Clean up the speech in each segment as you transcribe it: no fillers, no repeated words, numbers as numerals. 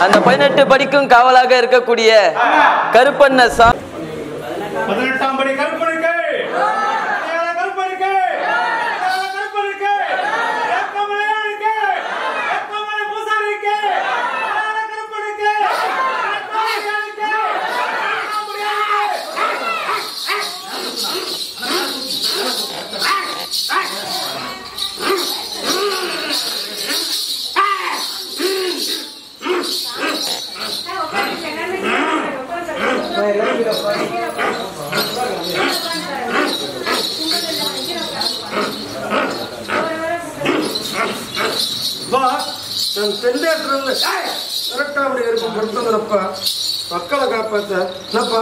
அந்த 18 படிக்கும் காவலாக இருக்கக்கூடிய கருப்பண்ண சாமி 18ஆம் படி கருப்பனுக்கு மக்களை காப்பாத்த என்னப்பா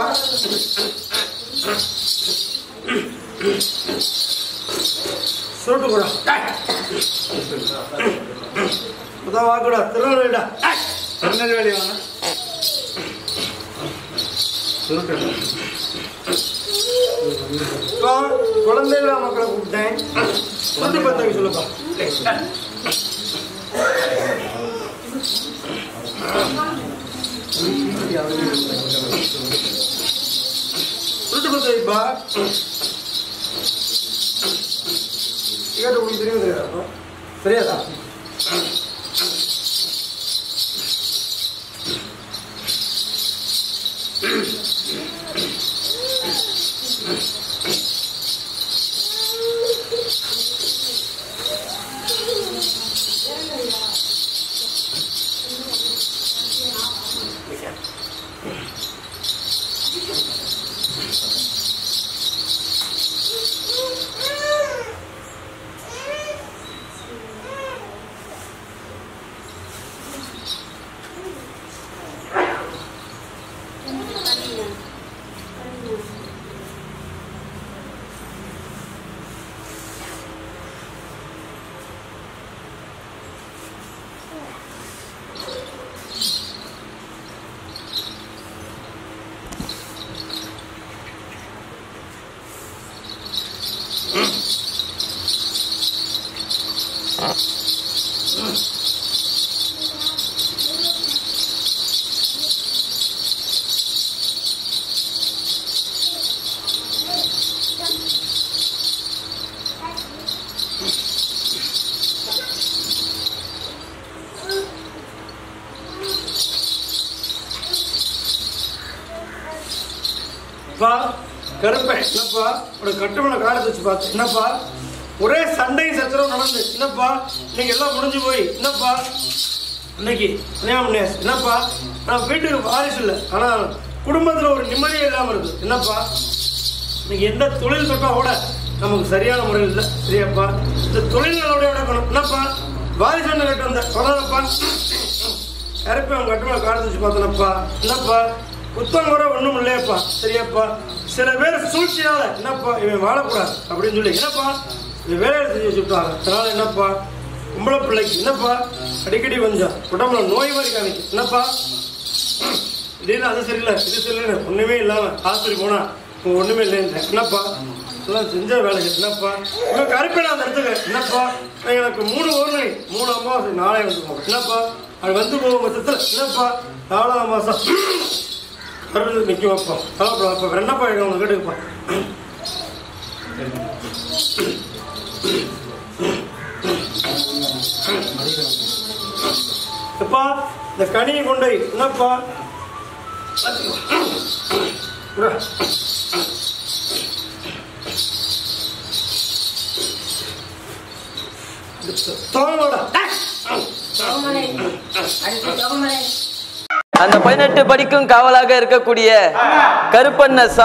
சொல்லிட்டு கூட வாக்குடா திருநெல்வேலிடா திருநெல்வேலி வாங்க குழந்தை இல்ல மக்களை கூப்பிட்டேன் சொல்லி பார்த்தாங்க சொல்லுப்பா சொல்லிட்டு பார்த்தாப்பா கேட்டு உங்களுக்கு தெரியும் தெரியாதா தெரியாதா கருப்பை என்னப்பா ஒரு கட்டுமனை காலத்தை வச்சு பார்த்து என்னப்பா ஒரே சண்டை சச்சரவு நடந்து என்னப்பா இன்னைக்கு எல்லாம் முடிஞ்சு போய் என்னப்பா இன்னைக்கு என்னப்பா நான் வீட்டுக்கு வாரிசு இல்லை ஆனால் குடும்பத்தில் ஒரு நிம்மதியே இல்லாமல் இருக்குது என்னப்பா இன்னைக்கு எந்த தொழில் தொட்டா கூட நமக்கு சரியான முறையில் இல்லை சரியாப்பா இந்த தொழில்களோட நடக்கணும் என்னப்பா வாரிசு என்ன கேட்டு வந்த வராதப்பா கருப்பை அவன் கட்டுமனை காலத்தை வச்சு பார்த்தனப்பா என்னப்பா புத்தம் கூட ஒன்றும் இல்லையப்பா சரியாப்பா சில பேர் சூழ்ச்சியால என்னப்பா இவன் வாழக்கூடாது அப்படின்னு சொல்லி என்னப்பா இவன் வேலையை செஞ்சு வச்சுட்டாங்க அதனால என்னப்பா கும்பளை பிள்ளைக்கு என்னப்பா அடிக்கடி கொஞ்சம் உடம்புல நோய் மாதிரி காமிக்கும் என்னப்பா திடீர்னு அது சரியில்லை இது சரியில்லை ஒன்றுமே இல்லாமல் ஆஸ்பத்திரி போனா இப்போ ஒன்றுமே இல்லைன்ற என்னப்பா எல்லாம் செஞ்ச வேலைக்கு என்னப்பா இவன் கருப்பேன் அந்த இடத்துக்கு என்னப்பா எனக்கு 3 ஊர்லை 3 அமாவாசை நாளே வந்து போகும் என்னப்பா அது வந்து போகும் பட்சத்தில் என்னப்பா 4ஆம் மாதம் கருது நிற்க வைப்போம் அப்போ என்னப்பா அவங்க கேட்டுக்குப்பா எப்பா இந்த கனியை கொண்டு என்னப்பா அந்த 18 படிக்கும் காவலாக இருக்கக்கூடிய கருப்பண்ண சாமி